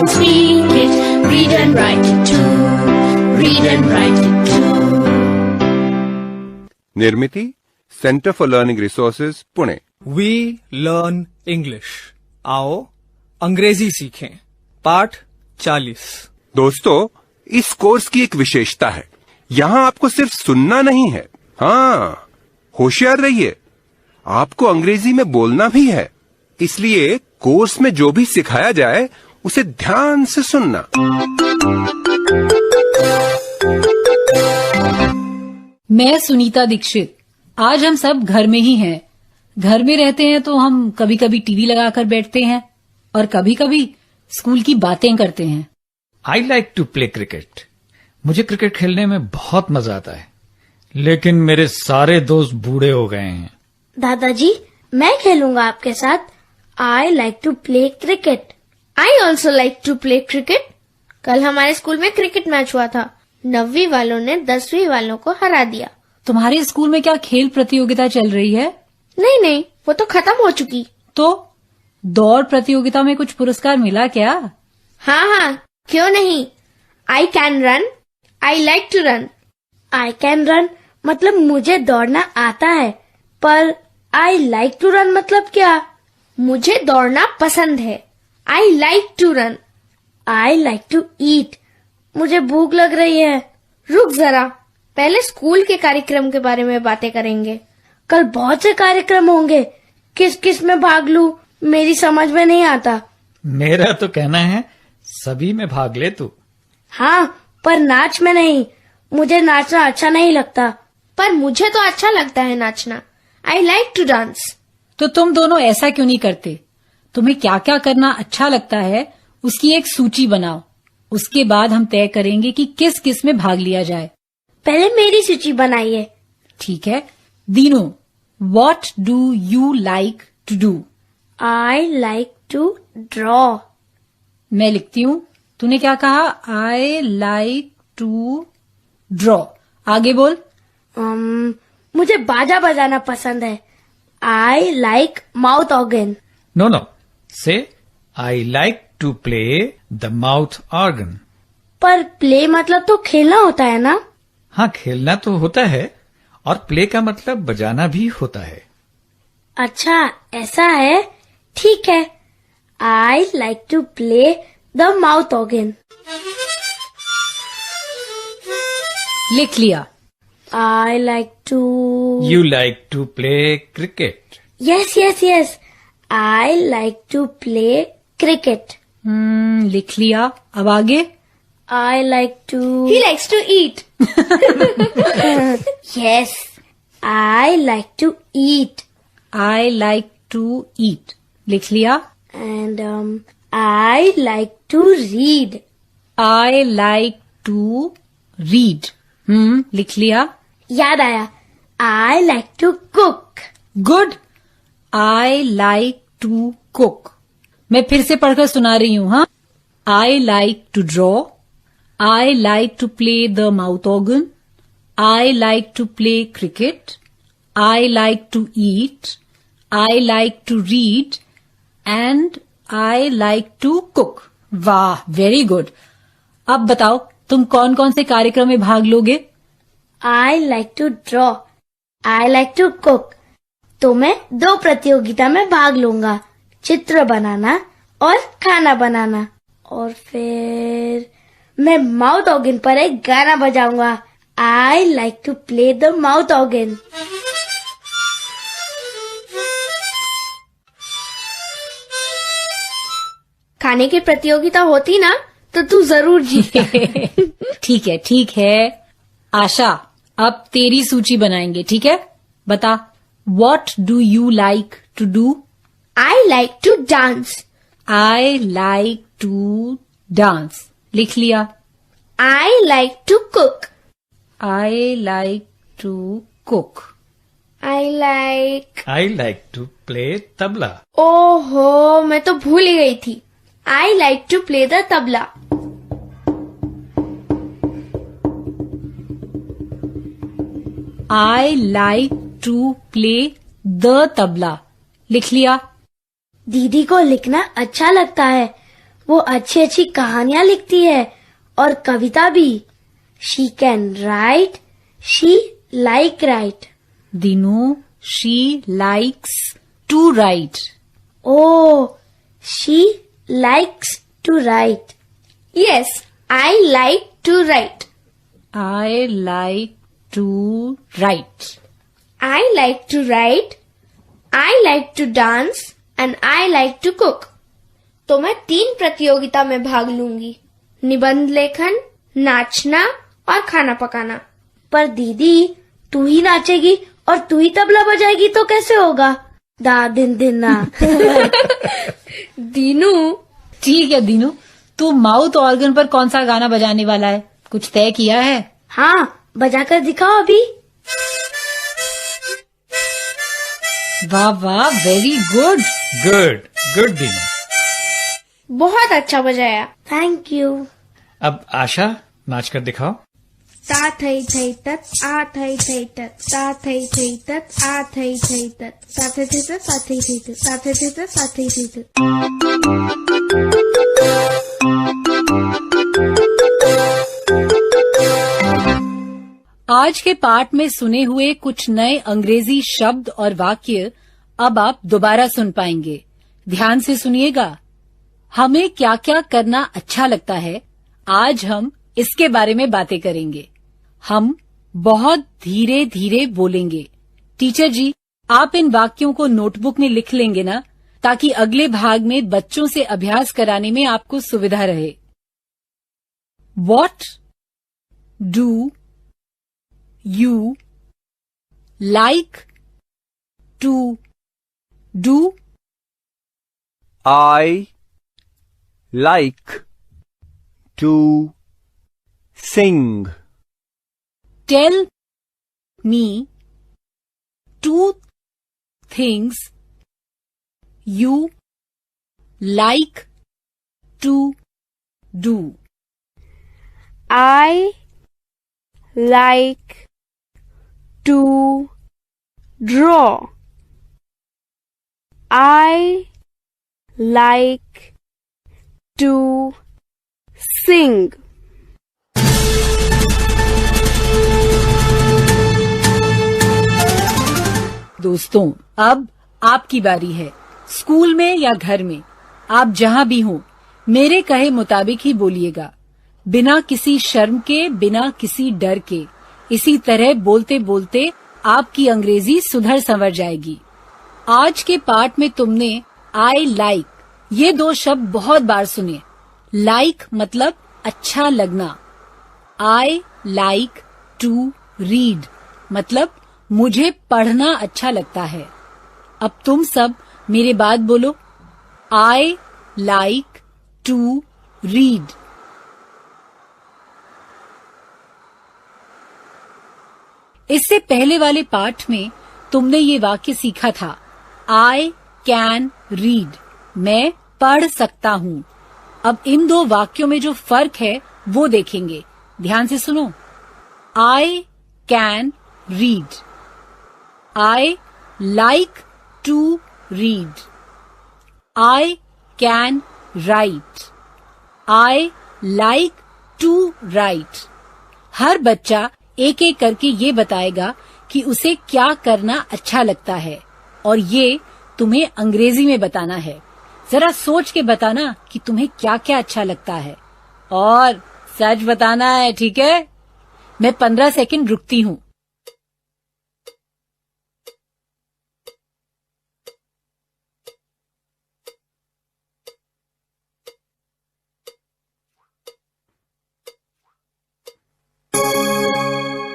speak it, read and write it too. Read and write it too. Nirmiti centre for learning resources Pune. We learn English. आओ अंग्रेजी सीखें। पाठ 40। दोस्तों, इस course की एक विशेषता है, यहाँ आपको सिर्फ सुनना नहीं है, हाँ, होशियार रहिए, आपको अंग्रेजी में बोलना भी है। इसलिए कोर्स में जो भी सिखाया जाए उसे ध्यान से सुनना। मैं सुनीता दीक्षित। आज हम सब घर में ही हैं। घर में रहते हैं तो हम कभी कभी टीवी लगाकर बैठते हैं और कभी कभी स्कूल की बातें करते हैं। I like to play cricket. मुझे क्रिकेट खेलने में बहुत मजा आता है, लेकिन मेरे सारे दोस्त बूढ़े हो गए हैं। दादाजी, मैं खेलूंगा आपके साथ। I like to play cricket. I also like to play cricket. कल हमारे स्कूल में क्रिकेट मैच हुआ था। 9वीं वालों ने 10वीं वालों को हरा दिया। तुम्हारे स्कूल में क्या खेल प्रतियोगिता चल रही है? नहीं, वो तो खत्म हो चुकी। तो दौड़ प्रतियोगिता में कुछ पुरस्कार मिला क्या? हाँ, क्यों नहीं। I can run, I like to run. I can run मतलब मुझे दौड़ना आता है, पर आई लाइक टू रन मतलब क्या? मुझे दौड़ना पसंद है। I like to run. I like to eat. मुझे भूख लग रही है। रुक जरा, पहले स्कूल के कार्यक्रम के बारे में बातें करेंगे। कल बहुत से कार्यक्रम होंगे, किस किस में भाग लूं मेरी समझ में नहीं आता। मेरा तो कहना है सभी में भाग ले तू। हाँ, पर नाच में नहीं। मुझे नाचना अच्छा नहीं लगता। पर मुझे तो अच्छा लगता है नाचना। I like to dance. तो तुम दोनों ऐसा क्यों नहीं करते? तुम्हें क्या क्या करना अच्छा लगता है उसकी एक सूची बनाओ। उसके बाद हम तय करेंगे कि किस किस में भाग लिया जाए। पहले मेरी सूची बनाइए। ठीक है। Dinu, what do you like to do? I like to draw. मैं लिखती हूँ। तूने क्या कहा? I like to draw. आगे बोल। मुझे बाजा बजाना पसंद है। I like mouth organ. No, say I like to play the mouth organ. पर प्ले मतलब तो खेलना होता है ना? हाँ, खेलना तो होता है और प्ले का मतलब बजाना भी होता है। अच्छा, ऐसा है। ठीक है। I like to play the mouth organ. लिख लिया। I like to. You like to play cricket. Yes. I like to play cricket. लिख लिया। अब आगे। I like to. He likes to eat. Yes, I like to eat. I like to eat. लिख लिया। And I like to read. I like to read. लिख लिया। याद आया। I like to cook. Good. I like to cook. मैं फिर से पढ़कर सुना रही हूँ। हाँ, I like to draw. I like to play the mouth organ. I like to play cricket. I like to eat. I like to read and I like to cook. वाह, very good. अब बताओ, तुम कौन कौन से कार्यक्रम में भाग लोगे? I like to draw. I like to cook. तो मैं 2 प्रतियोगिता में भाग लूंगा, चित्र बनाना और खाना बनाना। और फिर मैं माउथ ऑर्गन पर एक गाना बजाऊंगा। I like to play the mouth organ. खाने की प्रतियोगिता होती ना तो तू जरूर जीतता। ठीक है। आशा, अब तेरी सूची बनाएंगे, ठीक है? बता, what do you like to do? I like to dance. I like to dance. लिख लिया। I like to cook. I like to cook. I like to play tabla. ओहो, मैं तो भूल ही गई थी। I like to play the tabla. I like to play the tabla. लिख लिया। दीदी को लिखना अच्छा लगता है। वो अच्छी अच्छी कहानियां लिखती है और कविता भी। She can write, she like write. Dinu, she likes to write. Oh, she likes to write. Yes, I like to write. I like to write. I like to write. I like to dance and I like to cook. तो मैं 3 प्रतियोगिता में भाग लूंगी, निबंध लेखन, नाचना और खाना पकाना। पर दीदी, तू ही नाचेगी और तू ही तबला बजाएगी तो कैसे होगा? दा दिन दिन ना। दीनू। ठीक है दीनू, तू माउथ ऑर्गन पर कौन सा गाना बजाने वाला है? कुछ तय किया है? हाँ, बजाकर दिखाओ अभी। वाह वाह, वेरी गुड। गुड दीनू। बहुत अच्छा बजाया, थैंक यू। अब आशा नाच कर दिखाओ। ता थई थई तत, आ थई थई तत, ता थई थई तत, आ थई थई तत, ता थई थई तत, ता थई थई तत, ता थई थई तत, ता थई थई तत। आज के पाठ में सुने हुए कुछ नए अंग्रेजी शब्द और वाक्य अब आप दोबारा सुन पाएंगे। ध्यान से सुनिएगा। हमें क्या क्या करना अच्छा लगता है, आज हम इसके बारे में बातें करेंगे। हम बहुत धीरे धीरे बोलेंगे। टीचर जी, आप इन वाक्यों को नोटबुक में लिख लेंगे ना, ताकि अगले भाग में बच्चों से अभ्यास कराने में आपको सुविधा रहे। What do you like to do? I like to sing. Tell me 2 things you like to do. I like to draw. I like to sing. दोस्तों, अब आपकी बारी है। स्कूल में या घर में, आप जहाँ भी हों, मेरे कहे मुताबिक ही बोलिएगा, बिना किसी शर्म के, बिना किसी डर के। इसी तरह बोलते बोलते आपकी अंग्रेजी सुधर संवर जाएगी। आज के पाठ में तुमने आई लाइक ये 2 शब्द बहुत बार सुने। लाइक मतलब अच्छा लगना। आई लाइक टू रीड मतलब मुझे पढ़ना अच्छा लगता है। अब तुम सब मेरे बाद बोलो, आई लाइक टू रीड। इससे पहले वाले पाठ में तुमने ये वाक्य सीखा था, आई कैन रीड, मैं पढ़ सकता हूँ। अब इन 2 वाक्यों में जो फर्क है वो देखेंगे। ध्यान से सुनो। I can read, I like to read, I can write, I like to write. हर बच्चा एक एक करके ये बताएगा कि उसे क्या करना अच्छा लगता है, और ये तुम्हें अंग्रेजी में बताना है। जरा सोच के बताना कि तुम्हें क्या क्या अच्छा लगता है, और सच बताना है, ठीक है? मैं 15 सेकंड रुकती हूँ।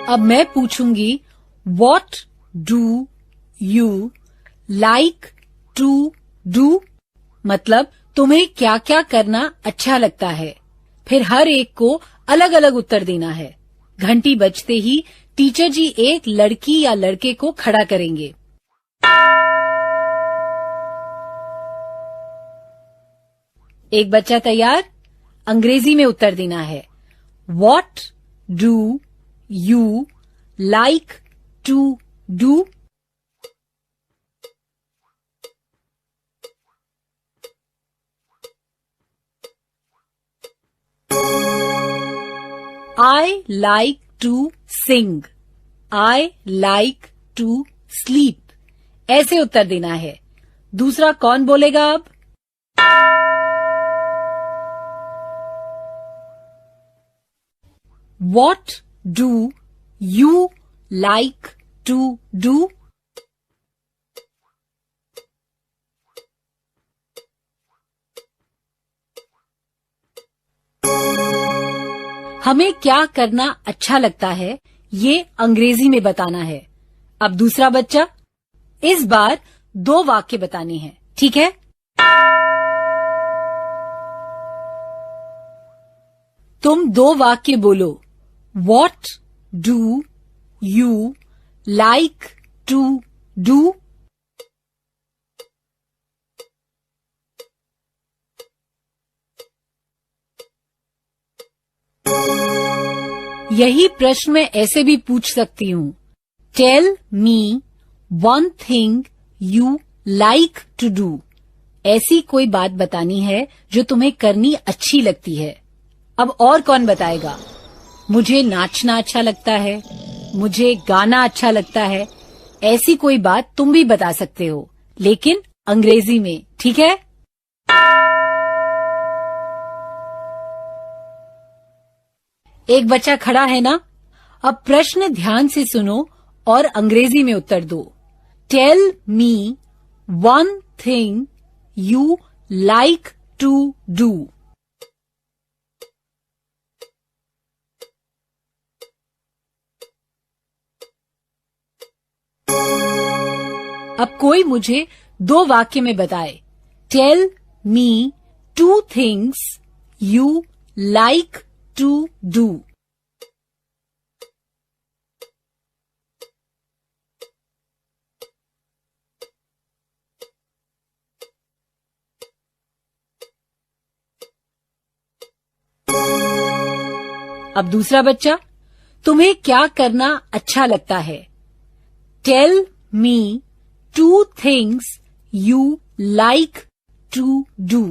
अब मैं पूछूंगी, What do you like to do? मतलब तुम्हें क्या क्या करना अच्छा लगता है। फिर हर एक को अलग अलग उत्तर देना है। घंटी बजते ही टीचर जी एक लड़की या लड़के को खड़ा करेंगे। एक बच्चा तैयार? अंग्रेजी में उत्तर देना है। What do you like to do? I like to sing, I like to sleep, ऐसे उत्तर देना है। दूसरा कौन बोलेगा अब? What do you like to do? हमें क्या करना अच्छा लगता है ये अंग्रेजी में बताना है। अब दूसरा बच्चा, इस बार 2 वाक्य बताने हैं, ठीक है? तुम 2 वाक्य बोलो। What do you like to do? यही प्रश्न मैं ऐसे भी पूछ सकती हूँ। Tell me one thing you like to do. ऐसी कोई बात बतानी है जो तुम्हें करनी अच्छी लगती है। अब और कौन बताएगा? मुझे नाचना अच्छा लगता है, मुझे गाना अच्छा लगता है, ऐसी कोई बात तुम भी बता सकते हो, लेकिन अंग्रेजी में, ठीक है? एक बच्चा खड़ा है ना? अब प्रश्न ध्यान से सुनो और अंग्रेजी में उत्तर दो। Tell me one thing you like to do. अब कोई मुझे 2 वाक्य में बताए। Tell me 2 things you like to do. अब दूसरा बच्चा, तुम्हें क्या करना अच्छा लगता है? Tell me 2 things you like to do.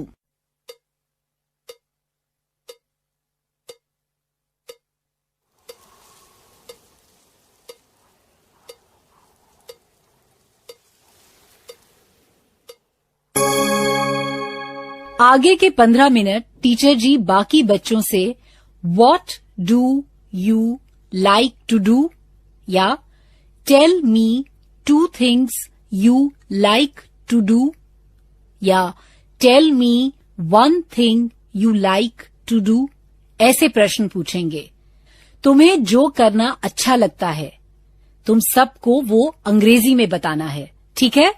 आगे के 15 मिनट टीचर जी बाकी बच्चों से What do you like to do? या Tell me 2 things you like to do? या Tell me 1 thing you like to do? ऐसे प्रश्न पूछेंगे। तुम्हें जो करना अच्छा लगता है, तुम सबको वो अंग्रेजी में बताना है, ठीक है?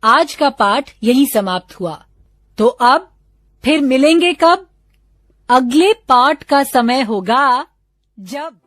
आज का पाठ यहीं समाप्त हुआ। तो अब फिर मिलेंगे कब? अगले पाठ का समय होगा जब